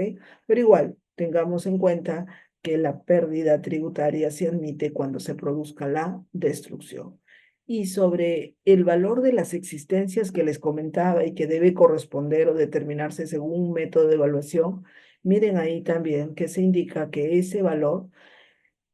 Pero igual, tengamos en cuenta que la pérdida tributaria se admite cuando se produzca la destrucción. Y sobre el valor de las existencias que les comentaba y que debe corresponder o determinarse según un método de evaluación, miren ahí también que se indica que ese valor,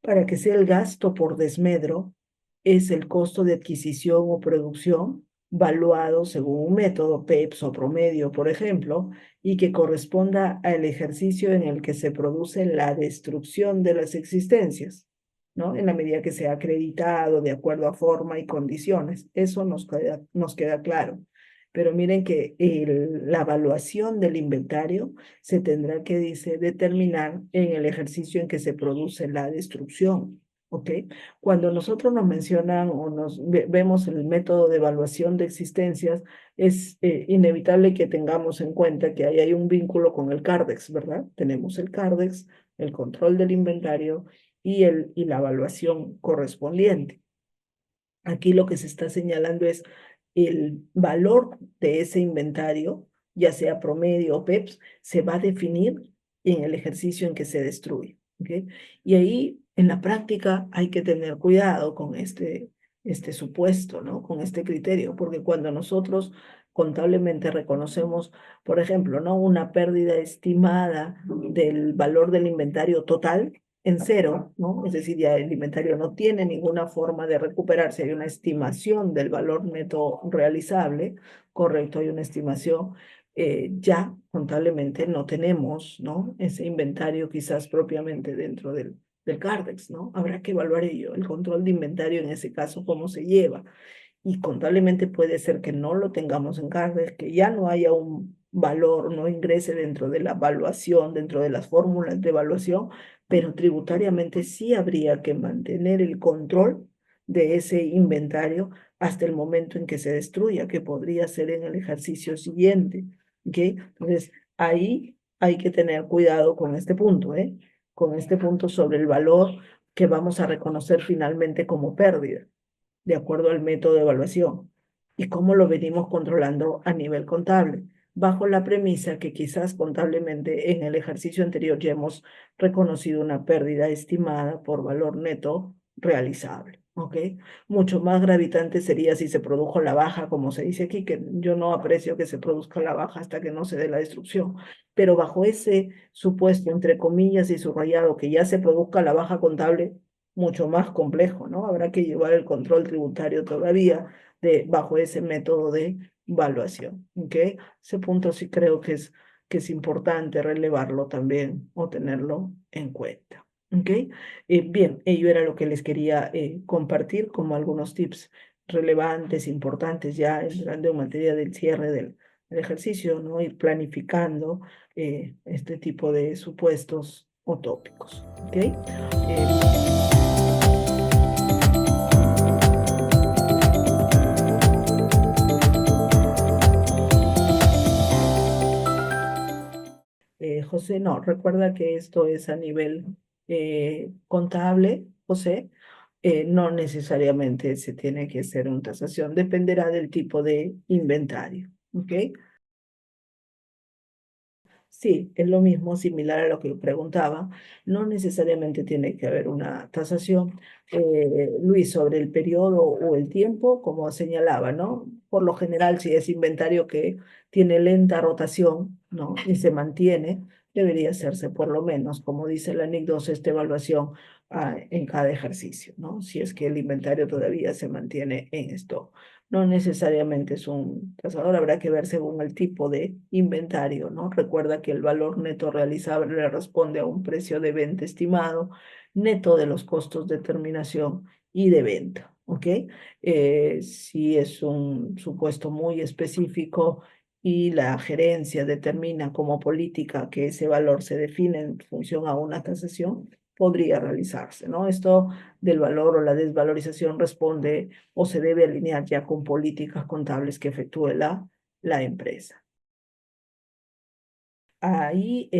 para que sea el gasto por desmedro, es el costo de adquisición o producción valuado según un método PEPS o promedio, por ejemplo, y que corresponda al ejercicio en el que se produce la destrucción de las existencias, ¿no? En la medida que sea acreditado de acuerdo a forma y condiciones. Eso nos queda claro. Pero miren que la evaluación del inventario se tendrá que, dice, determinar en el ejercicio en que se produce la destrucción, ¿ok? Cuando nosotros nos mencionan o vemos el método de evaluación de existencias, es inevitable que tengamos en cuenta que ahí hay un vínculo con el CARDEX, ¿verdad? Tenemos el CARDEX, el control del inventario y la evaluación correspondiente. Aquí lo que se está señalando es el valor de ese inventario, ya sea promedio o PEPS, se va a definir en el ejercicio en que se destruye, ¿ok? Y ahí, en la práctica, hay que tener cuidado con este supuesto, ¿no? Con este criterio, porque cuando nosotros contablemente reconocemos, por ejemplo, ¿no? Una pérdida estimada del valor del inventario total, en cero, ¿no? Es decir, ya el inventario no tiene ninguna forma de recuperarse, hay una estimación del valor neto realizable, correcto, hay una estimación, ya contablemente no tenemos, ¿no? Ese inventario quizás propiamente dentro del CARDEX, ¿no? Habrá que evaluar ello, el control de inventario en ese caso, cómo se lleva. Y contablemente puede ser que no lo tengamos en CARDEX, que ya no haya valor no ingrese dentro de la evaluación, dentro de las fórmulas de evaluación, pero tributariamente sí habría que mantener el control de ese inventario hasta el momento en que se destruya, que podría ser en el ejercicio siguiente. ¿Ok? Entonces, ahí hay que tener cuidado con este punto, ¿eh? Con este punto sobre el valor que vamos a reconocer finalmente como pérdida, de acuerdo al método de evaluación, y cómo lo venimos controlando a nivel contable, bajo la premisa que quizás contablemente en el ejercicio anterior ya hemos reconocido una pérdida estimada por valor neto realizable. ¿Ok? Mucho más gravitante sería si se produjo la baja, como se dice aquí, que yo no aprecio que se produzca la baja hasta que no se dé la destrucción, pero bajo ese supuesto, entre comillas y subrayado, que ya se produzca la baja contable, mucho más complejo, ¿no? Habrá que llevar el control tributario todavía bajo ese método de evaluación, ¿ok? Ese punto sí creo que es importante relevarlo también o tenerlo en cuenta, ¿ok? Bien, ello era lo que les quería compartir como algunos tips relevantes, importantes ya entrando en materia del cierre del ejercicio, ¿no? Ir planificando este tipo de supuestos o tópicos, ¿ok? José, no, recuerda que esto es a nivel contable, José, no necesariamente se tiene que hacer una tasación, dependerá del tipo de inventario, ¿ok? Sí, es lo mismo, similar a lo que preguntaba. No necesariamente tiene que haber una tasación. Luis, sobre el periodo o el tiempo, como señalaba, ¿no? Por lo general, si es inventario que tiene lenta rotación, ¿no? Y se mantiene, debería hacerse por lo menos, como dice la NIC 2, esta evaluación en cada ejercicio, ¿no? Si es que el inventario todavía se mantiene en stock. No necesariamente es un tasador, habrá que ver según el tipo de inventario, ¿no? Recuerda que el valor neto realizable le responde a un precio de venta estimado, neto de los costos de terminación y de venta, ¿ok? Si es un supuesto muy específico y la gerencia determina como política que ese valor se define en función a una tasación, podría realizarse, ¿no? Esto del valor o la desvalorización responde o se debe alinear ya con políticas contables que efectúe la empresa. Ahí,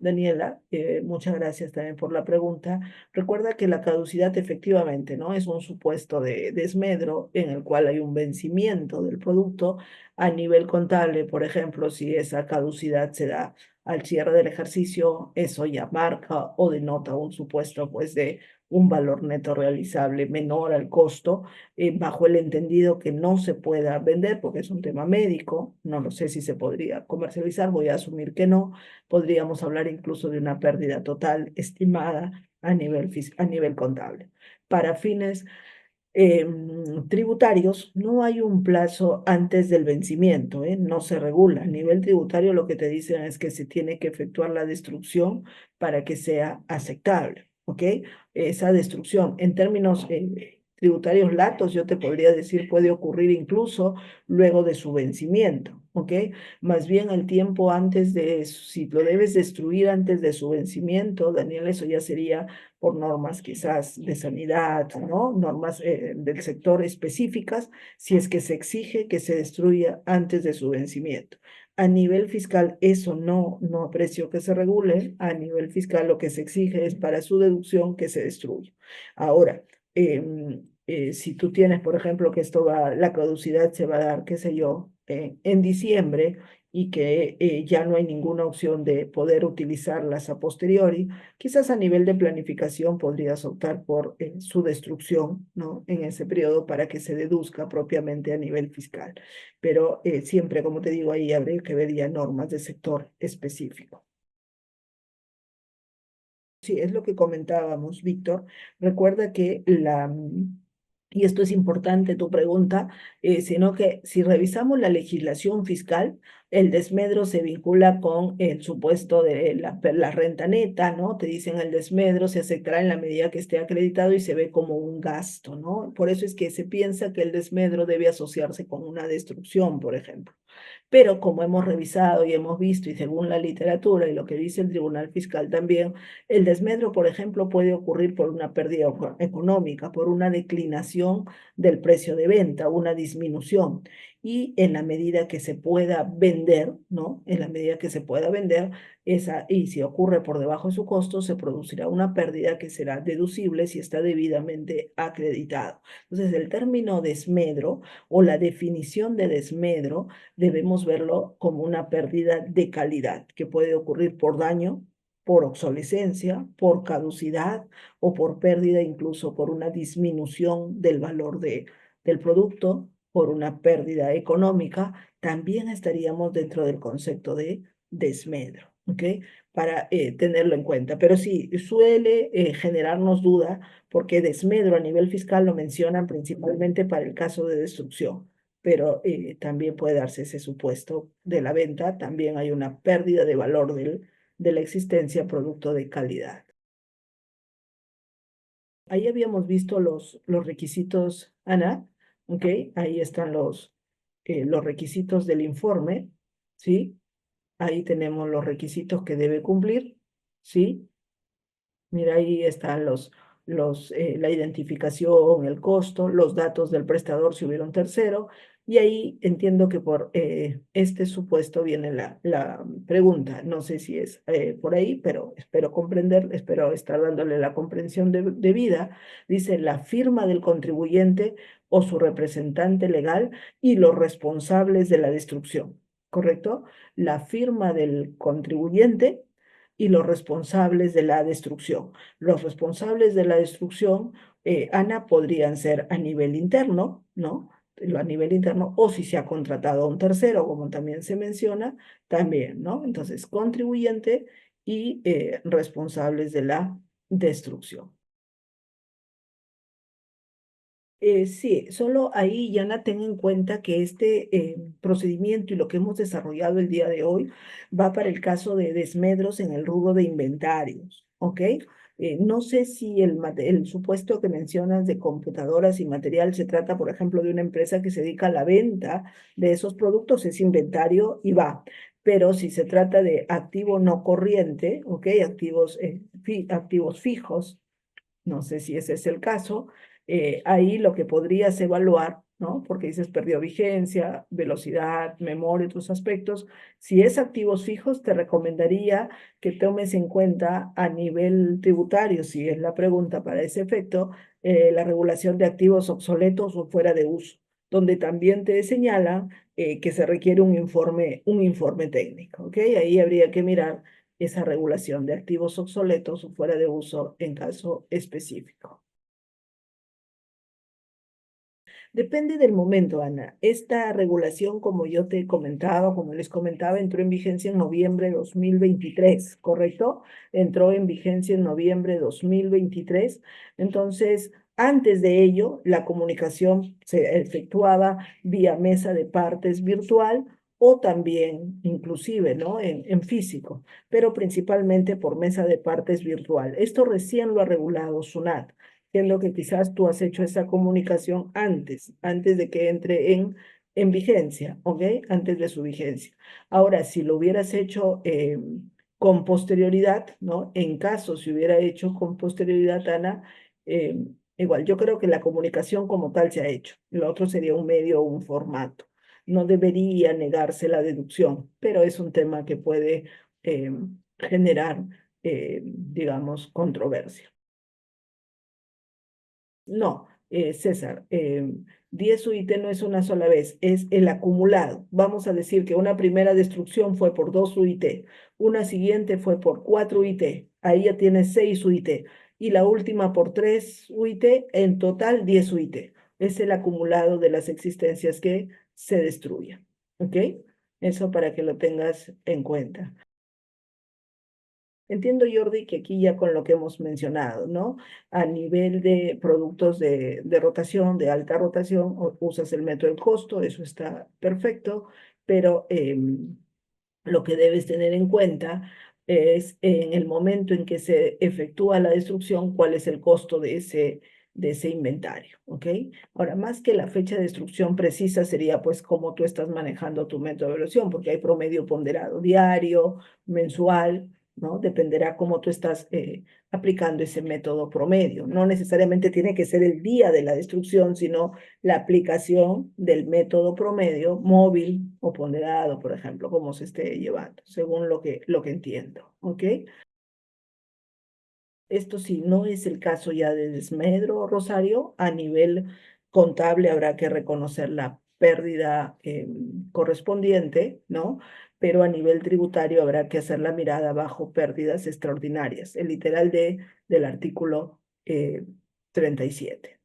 Daniela, muchas gracias también por la pregunta. Recuerda que la caducidad efectivamente, ¿no? Es un supuesto de desmedro en el cual hay un vencimiento del producto a nivel contable. Por ejemplo, si esa caducidad se da al cierre del ejercicio, eso ya marca o denota un supuesto, pues, de un valor neto realizable menor al costo, bajo el entendido que no se pueda vender porque es un tema médico. No lo sé si se podría comercializar, voy a asumir que no. Podríamos hablar incluso de una pérdida total estimada a nivel contable. Para fines tributarios, no hay un plazo antes del vencimiento, ¿eh? No se regula. A nivel tributario lo que te dicen es que se tiene que efectuar la destrucción para que sea aceptable, ¿ok? Esa destrucción en términos tributarios latos, yo te podría decir, puede ocurrir incluso luego de su vencimiento, ¿ok? Más bien el tiempo antes de, si lo debes destruir antes de su vencimiento, Daniel, eso ya sería por normas quizás de sanidad, ¿no? Normas del sector específicas, si es que se exige que se destruya antes de su vencimiento. A nivel fiscal, eso no aprecio que se regule. A nivel fiscal, lo que se exige es para su deducción que se destruya. Ahora, si tú tienes, por ejemplo, que esto va, la caducidad se va a dar, qué sé yo, en diciembre y que ya no hay ninguna opción de poder utilizarlas a posteriori, quizás a nivel de planificación podrías optar por su destrucción, ¿no? En ese periodo para que se deduzca propiamente a nivel fiscal. Pero siempre, como te digo, ahí habría que ver ya normas de sector específico. Sí, es lo que comentábamos, Víctor. Recuerda que y esto es importante tu pregunta, sino que si revisamos la legislación fiscal, El desmedro se vincula con el supuesto de la renta neta, ¿no? Te dicen el desmedro se aceptará en la medida que esté acreditado y se ve como un gasto, ¿no? Por eso es que se piensa que el desmedro debe asociarse con una destrucción, por ejemplo. Pero como hemos revisado y hemos visto, y según la literatura y lo que dice el Tribunal Fiscal también, el desmedro, por ejemplo, puede ocurrir por una pérdida económica, por una declinación del precio de venta, una disminución. Y en la medida que se pueda vender, ¿no? En la medida que se pueda vender, y si ocurre por debajo de su costo, se producirá una pérdida que será deducible si está debidamente acreditado. Entonces, el término desmedro o la definición de desmedro debemos verlo como una pérdida de calidad que puede ocurrir por daño, por obsolescencia, por caducidad o por pérdida, incluso por una disminución del valor del producto, por una pérdida económica. También estaríamos dentro del concepto de desmedro, ¿ok? Para tenerlo en cuenta. Pero sí, suele generarnos duda porque desmedro a nivel fiscal lo mencionan principalmente para el caso de destrucción, pero también puede darse ese supuesto de la venta, también hay una pérdida de valor de la existencia producto de calidad. Ahí habíamos visto los requisitos, Ana, ¿ok? Ahí están los requisitos del informe, ¿sí? Ahí tenemos los requisitos que debe cumplir, ¿sí? Mira, ahí están la identificación, el costo, los datos del prestador si hubiera un tercero, y ahí entiendo que por este supuesto viene la pregunta. No sé si es por ahí, pero espero comprender, espero estar dándole la comprensión debida. Dice la firma del contribuyente o su representante legal y los responsables de la destrucción, ¿correcto? La firma del contribuyente y los responsables de la destrucción. Los responsables de la destrucción, Ana, podrían ser a nivel interno, ¿no? A nivel interno, o si se ha contratado a un tercero, como también se menciona, también, ¿no? Entonces, contribuyente y responsables de la destrucción. Sí, solo ahí, Yana, ten en cuenta que este procedimiento y lo que hemos desarrollado el día de hoy va para el caso de desmedros en el rubro de inventarios, ¿ok? No sé si el supuesto que mencionas de computadoras y material se trata, por ejemplo, de una empresa que se dedica a la venta de esos productos, es inventario y va. Pero si se trata de activo no corriente, ¿ok? Activos fijos, no sé si ese es el caso. Ahí lo que podrías evaluar, ¿no? Porque dices perdió vigencia, velocidad, memoria, otros aspectos. Si es activos fijos, te recomendaría que tomes en cuenta a nivel tributario, si es la pregunta para ese efecto, la regulación de activos obsoletos o fuera de uso, donde también te señalan que se requiere un informe técnico, ¿ok? Ahí habría que mirar esa regulación de activos obsoletos o fuera de uso en caso específico. Depende del momento, Ana. Esta regulación, como yo te comentaba, como les comentaba, entró en vigencia en noviembre de 2023, ¿correcto? Entró en vigencia en noviembre de 2023. Entonces, antes de ello, la comunicación se efectuaba vía mesa de partes virtual o también, inclusive, ¿no? En físico, pero principalmente por mesa de partes virtual. Esto recién lo ha regulado SUNAT, siendo que quizás tú has hecho esa comunicación antes de que entre en vigencia, ¿ok? Antes de su vigencia. Ahora, si lo hubieras hecho con posterioridad, ¿no? En caso si hubiera hecho con posterioridad, Ana, eh, igual, yo creo que la comunicación como tal se ha hecho. Lo otro sería un medio o un formato. No debería negarse la deducción, pero es un tema que puede generar, digamos, controversia. No, César, 10 UIT no es una sola vez, es el acumulado. Vamos a decir que una primera destrucción fue por 2 UIT, una siguiente fue por 4 UIT, ahí ya tienes 6 UIT, y la última por 3 UIT, en total 10 UIT. Es el acumulado de las existencias que se destruyen. ¿Ok? Eso para que lo tengas en cuenta. Entiendo, Jordi, que aquí ya con lo que hemos mencionado, ¿no? A nivel de productos de rotación, de alta rotación, usas el método del costo, eso está perfecto, pero lo que debes tener en cuenta es en el momento en que se efectúa la destrucción, cuál es el costo de ese inventario, ¿ok? Ahora, más que la fecha de destrucción precisa, sería pues cómo tú estás manejando tu método de evaluación, porque hay promedio ponderado diario, mensual, ¿no? Dependerá cómo tú estás aplicando ese método promedio. No necesariamente tiene que ser el día de la destrucción, sino la aplicación del método promedio móvil o ponderado, por ejemplo, como se esté llevando, según lo que entiendo, ¿ok? Esto sí, no es el caso ya de desmedro, Rosario. A nivel contable habrá que reconocer la pérdida correspondiente, ¿no? Pero a nivel tributario habrá que hacer la mirada bajo pérdidas extraordinarias, el literal del artículo 37.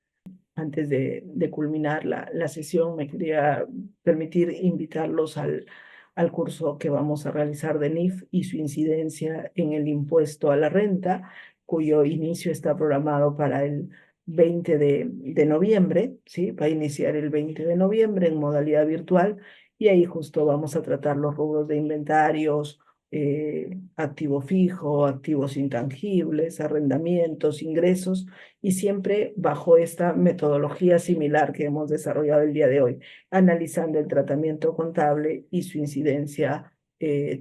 Antes de culminar la sesión, me quería permitir invitarlos al curso que vamos a realizar de NIF y su incidencia en el impuesto a la renta, cuyo inicio está programado para el 20 de noviembre, ¿sí? Va a iniciar el 20 de noviembre en modalidad virtual y ahí justo vamos a tratar los rubros de inventarios, activo fijo, activos intangibles, arrendamientos, ingresos, y siempre bajo esta metodología similar que hemos desarrollado el día de hoy, analizando el tratamiento contable y su incidencia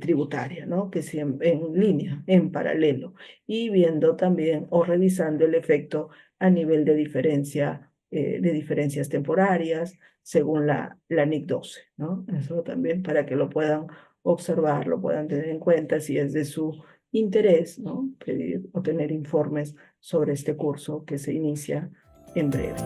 tributaria, ¿no? Que siempre en línea, en paralelo, y viendo también o revisando el efecto a nivel de diferencia, de diferencias temporarias, según la NIC 12, ¿no? Eso también para que lo puedan observar, lo puedan tener en cuenta si es de su interés, ¿no? Pedir o tener informes sobre este curso que se inicia en breve.